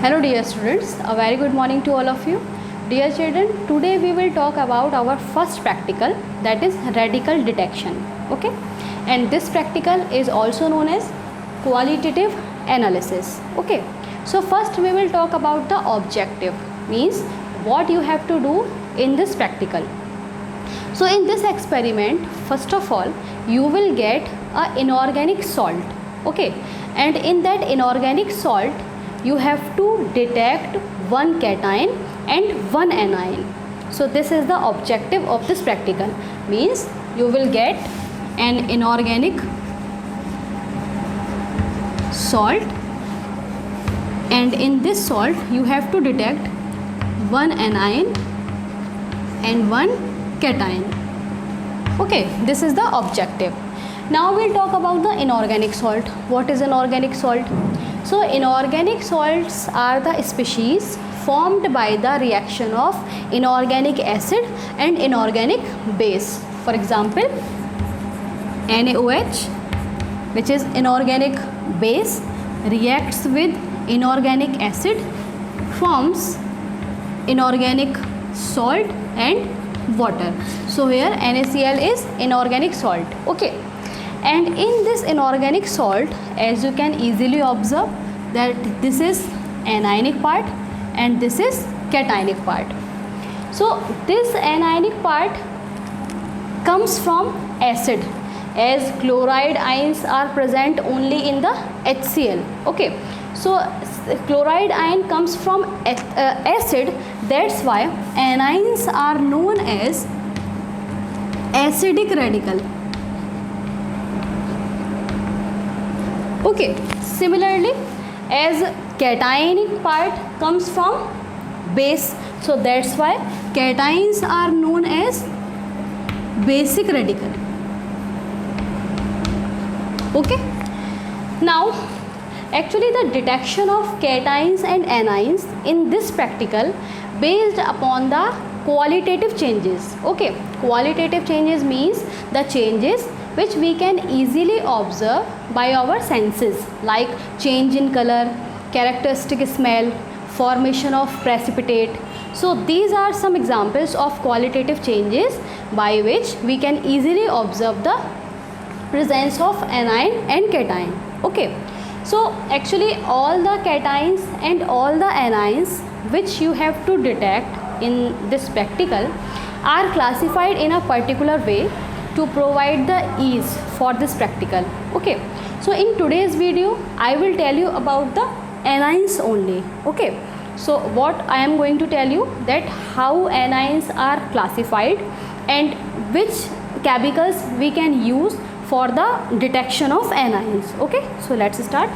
Hello dear students, a very good morning to all of you. Dear children, today we will talk about our first practical, that is radical detection. Okay, and this practical is also known as qualitative analysis. Okay, so first we will talk about the objective, means what you have to do in this practical. So in this experiment, first of all you will get a inorganic salt. Okay, and in that inorganic salt you have to detect one cation and one anion. So this is the objective of this practical, means you will get an inorganic salt, and in this salt you have to detect one anion and one cation. Okay, this is the objective. Now we'll talk about the inorganic salt. What is inorganic salt? So inorganic salts are the species formed by the reaction of inorganic acid and inorganic base. For example, NaOH, which is inorganic base, reacts with inorganic acid, forms inorganic salt and water. So here NaCl is inorganic salt. Okay. And in this inorganic salt, as you can easily observe, that this is anionic part and this is cationic part. So this anionic part comes from acid, as chloride ions are present only in the HCl. Okay, so chloride ion comes from acid, that's why anions are known as acidic radical. Okay, similarly, as cationic part comes from base, so that's why cations are known as basic radical. Okay, now actually the detection of cations and anions in this practical based upon the qualitative changes. Okay, qualitative changes means the changes which we can easily observe by our senses, like change in color, characteristic smell, formation of precipitate. So these are some examples of qualitative changes by which we can easily observe the presence of anion and cation. Okay, so actually all the cations and all the anions which you have to detect in this practical are classified in a particular way to provide the ease for this practical. Okay, so in today's video I will tell you about the anions only. Okay, so what I am going to tell you, that how anions are classified and which chemicals we can use for the detection of anions. Okay, so let's start.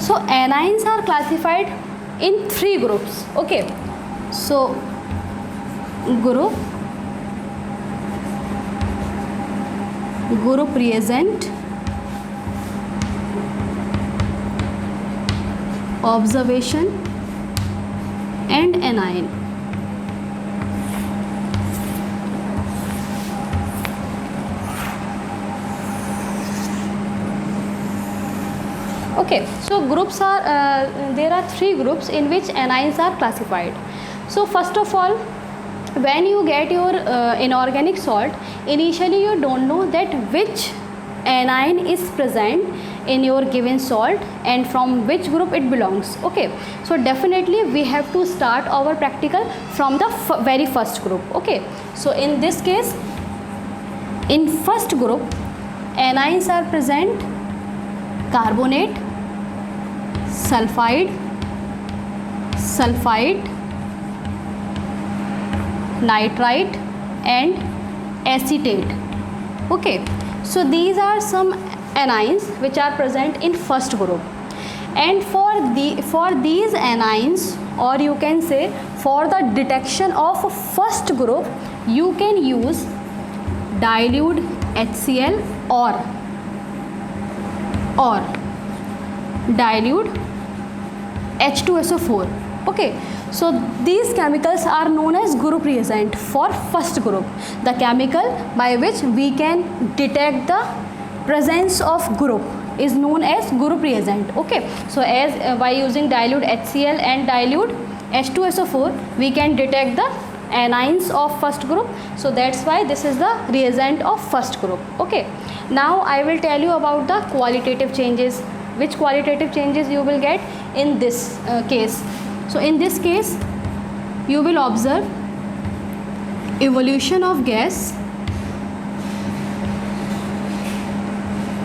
So anions are classified in three groups. Okay, so group reagent, observation and anion. Okay, so groups are there are three groups in which anions are classified. So first of all, when you get your inorganic salt, initially you don't know that which anion is present in your given salt and from which group it belongs. Okay, so definitely we have to start our practical from the very first group. Okay, so in this case, in first group anions are present carbonate, sulfide, nitrite and acetate. Okay, so these are some anions which are present in first group, and for these anions, or you can say for the detection of first group, you can use dilute HCl or dilute H2SO4. Okay, so these chemicals are known as group reagent for first group, the chemical by which we can detect the presence of group is known as group reagent. Okay, so as by using dilute HCl and dilute H2SO4 we can detect the anions of first group, so that's why this is the reagent of first group. Okay, now I will tell you about the qualitative changes. Which qualitative changes you will get in this case? So in this case you will observe evolution of gas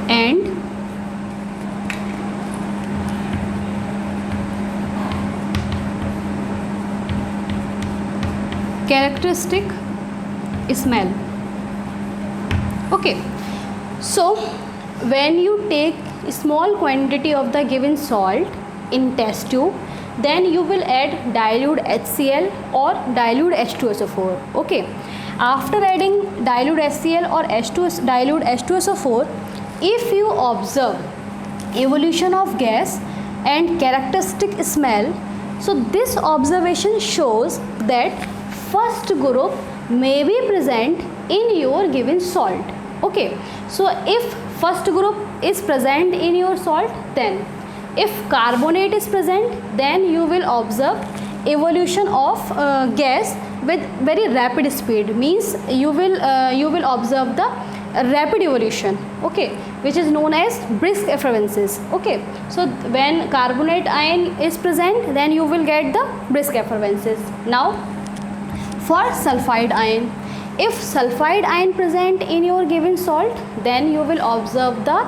and characteristic smell. Okay, so when you take a small quantity of the given salt in test tube, then you will add dilute HCl or dilute H2SO4. Okay, after adding dilute HCl or dilute H2SO4, if you observe evolution of gas and characteristic smell, so this observation shows that first group may be present in your given salt. Okay, so if first group is present in your salt, then if carbonate is present, then you will observe evolution of gas with very rapid speed, means you will observe the rapid evolution, okay, which is known as brisk effervescence. Okay, so when carbonate ion is present, then you will get the brisk effervescence. Now for sulfide ion, if sulfide ion present in your given salt, then you will observe the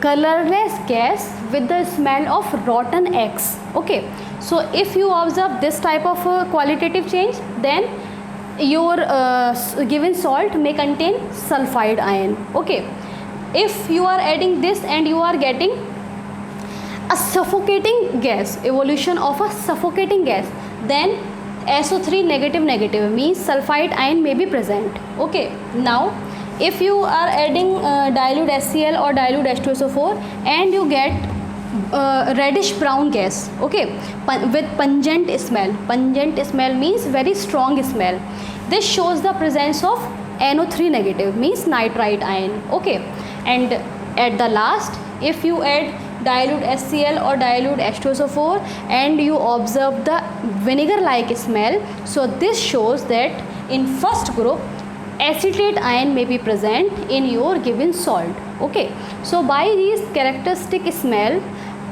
colorless gas with the smell of rotten eggs. Okay, so if you observe this type of qualitative change, then your given salt may contain sulfide ion. Okay, if you are adding this and you are getting a suffocating gas, evolution of a suffocating gas, then SO3 negative means sulfide ion may be present. Okay, now if you are adding dilute HCl or dilute H2SO4 and you get reddish brown gas, okay, with pungent smell. Pungent smell means very strong smell. This shows the presence of NO3 negative, means nitrite ion. Okay, and at the last, if you add dilute HCl or dilute H2SO4 and you observe the vinegar like smell, so this shows that in first group acetate ion may be present in your given salt. Okay, so by these characteristic smell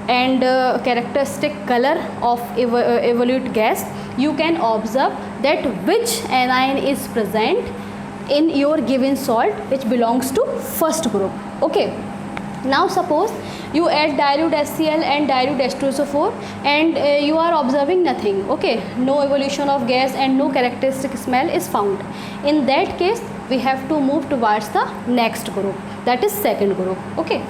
and characteristic color of evolute gas, you can observe that which anion is present in your given salt which belongs to first group. Okay, now suppose you add dilute HCl and dilute H2SO4 and you are observing nothing. Okay, no evolution of gas and no characteristic smell is found. In that case we have to move towards the next group, that is second group. Okay,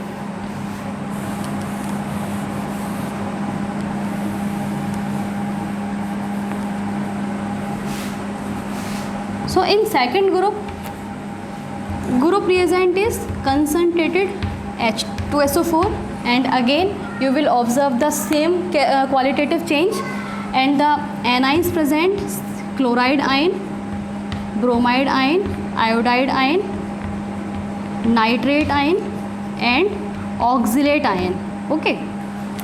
so in second group reagent is concentrated H2SO4, and again you will observe the same qualitative change, and the anions present chloride ion, bromide ion, iodide ion, nitrate ion and oxalate ion. Okay,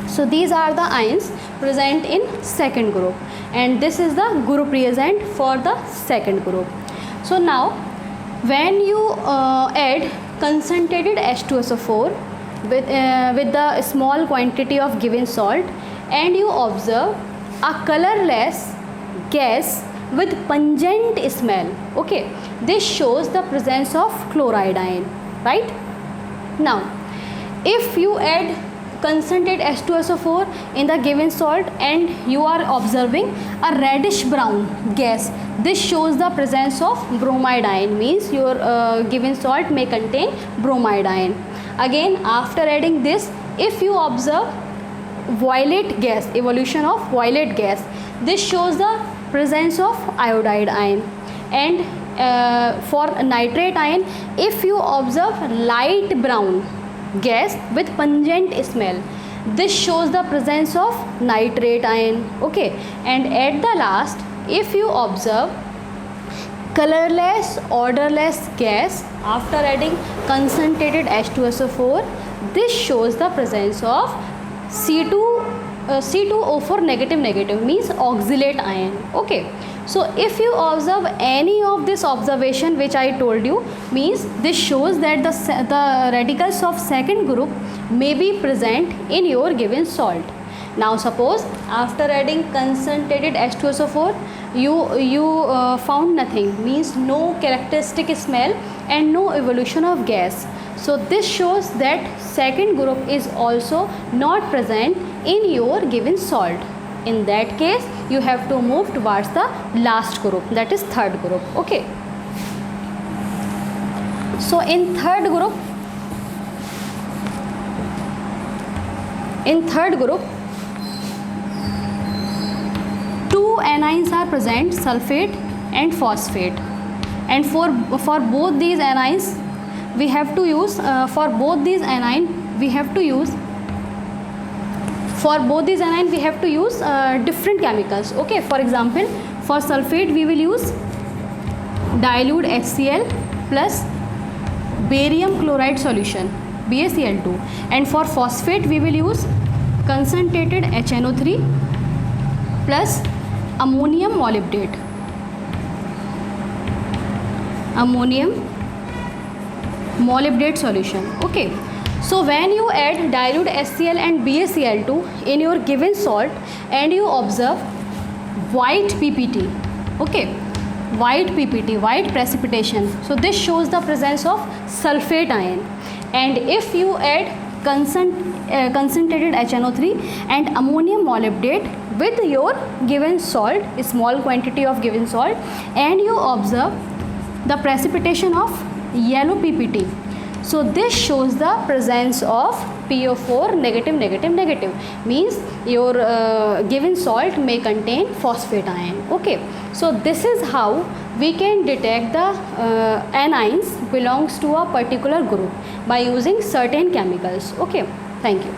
so these are the ions present in second group, and this is the group reagent for the second group. So now when you add concentrated H2SO4 with the small quantity of given salt and you observe a colorless gas with pungent smell, okay, this shows the presence of chloride ion, right? Now if you add concentrated H2SO4 in the given salt and you are observing a reddish brown gas, this shows the presence of bromide ion, means your given salt may contain bromide ion. Again after adding this, if you observe violet gas, evolution of violet gas, this shows the presence of iodide ion. And for nitrate ion, if you observe light brown gas with pungent smell, this shows the presence of nitrate ion. Okay, and at the last, if you observe colorless odorless gas after adding concentrated H2SO4, this shows the presence of C2O4 negative negative, means oxalate ion. Okay, so if you observe any of this observation which I told you, means this shows that the radicals of second group may be present in your given salt. Now suppose after adding concentrated H2SO4, you found nothing, means no characteristic smell and no evolution of gas. So this shows that second group is also not present in your given salt. In that case, you have to move towards the last group, that is third group. Okay. So in third group, two anions are present, sulfate and phosphate, and for both these anions we have to use different chemicals. Okay, for example, for sulfate we will use dilute HCl plus barium chloride solution, BaCl2, and for phosphate we will use concentrated HNO3 plus ammonium molybdate. Solution. Okay, so when you add dilute HCl and BaCl2 in your given salt and you observe white PPT, okay, white precipitation, so this shows the presence of sulfate ion. And if you add concentrated HNO3 and ammonium molybdate with your given salt, a small quantity of given salt, and you observe the precipitation of yellow PPT, so this shows the presence of PO4 negative negative negative, means your given salt may contain phosphate ion. Okay, so this is how we can detect the anions belongs to a particular group by using certain chemicals. Okay, thank you.